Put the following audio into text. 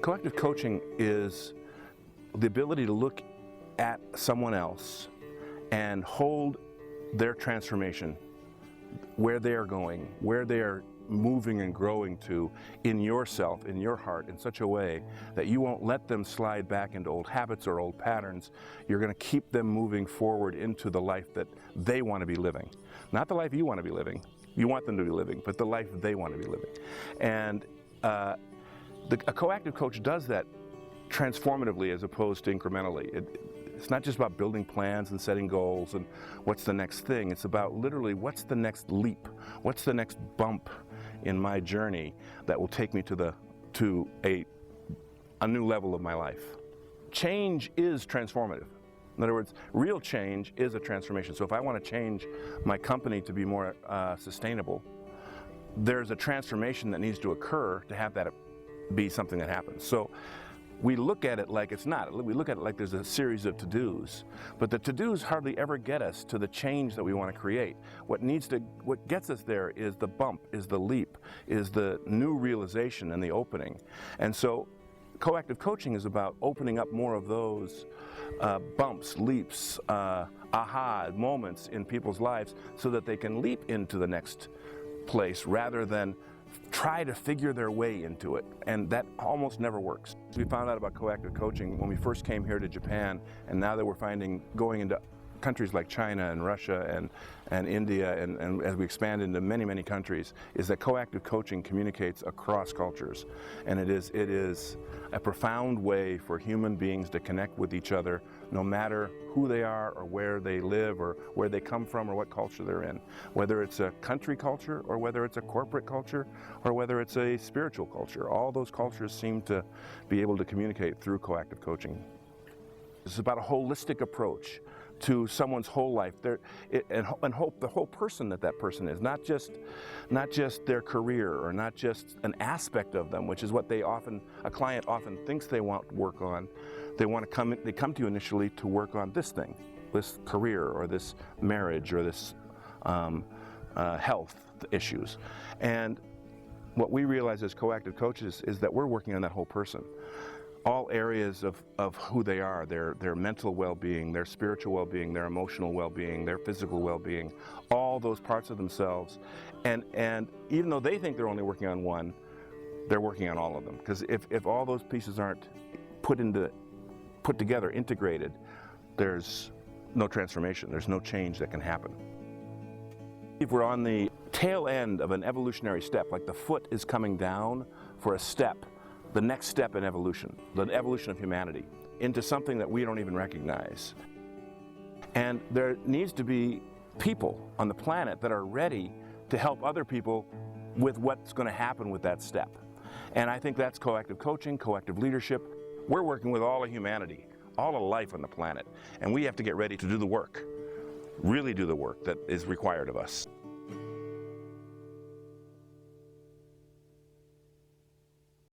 Collective coaching is the ability to look at someone else and hold their transformation, where they are going, where they are moving and growing to in yourself, in your heart, in such a way that you won't let them slide back into old habits or old patterns. You're going to keep them moving forward into the life that they want to be living. Not the life you want to be living. You want them to be living, but the life they want to be living. And a coactive coach does that transformatively as opposed to incrementally. It's not just about building plans and setting goals and what's the next thing. It's about literally what's the next leap, what's the next bump in my journey that will take me to a new level of my life. Change is transformative. In other words, real change is a transformation. So if I want to change my company to be more sustainable, there's a transformation that needs to occur to have that be something that happens. So we look at it like it's not. We look at it like there's a series of to-dos, but the to-dos hardly ever get us to the change that we want to create. What gets us there is the bump, is the leap, is the new realization and the opening. And so coactive coaching is about opening up more of those bumps, leaps, aha moments in people's lives so that they can leap into the next place rather than try to figure their way into it, and that almost never works. We found out about coactive coaching when we first came here to Japan, and now that we're finding going into countries like China and Russia and India, and as we expand into many, many countries, is that coactive coaching communicates across cultures. And it is a profound way for human beings to connect with each other, no matter who they are or where they live or where they come from or what culture they're in. Whether it's a country culture or whether it's a corporate culture or whether it's a spiritual culture. All those cultures seem to be able to communicate through coactive coaching. It's about a holistic approach to someone's whole life, and hope the whole person that person is, not just their career or not just an aspect of them, which is what a client often thinks they want work on. They come to you initially to work on this thing, this career or this marriage or this health issues. And what we realize as coactive coaches is that we're working on that whole person. All areas of who they are, their mental well-being, their spiritual well-being, their emotional well-being, their physical well-being, all those parts of themselves. And even though they think they're only working on one, they're working on all of them. Because if all those pieces aren't put together, integrated, there's no transformation, there's no change that can happen. If we're on the tail end of an evolutionary step, like the foot is coming down for a step, the next step in evolution, the evolution of humanity, into something that we don't even recognize. And there needs to be people on the planet that are ready to help other people with what's going to happen with that step. And I think that's coactive coaching, coactive leadership. We're working with all of humanity, all of life on the planet, and we have to get ready to do the work, really do the work that is required of us.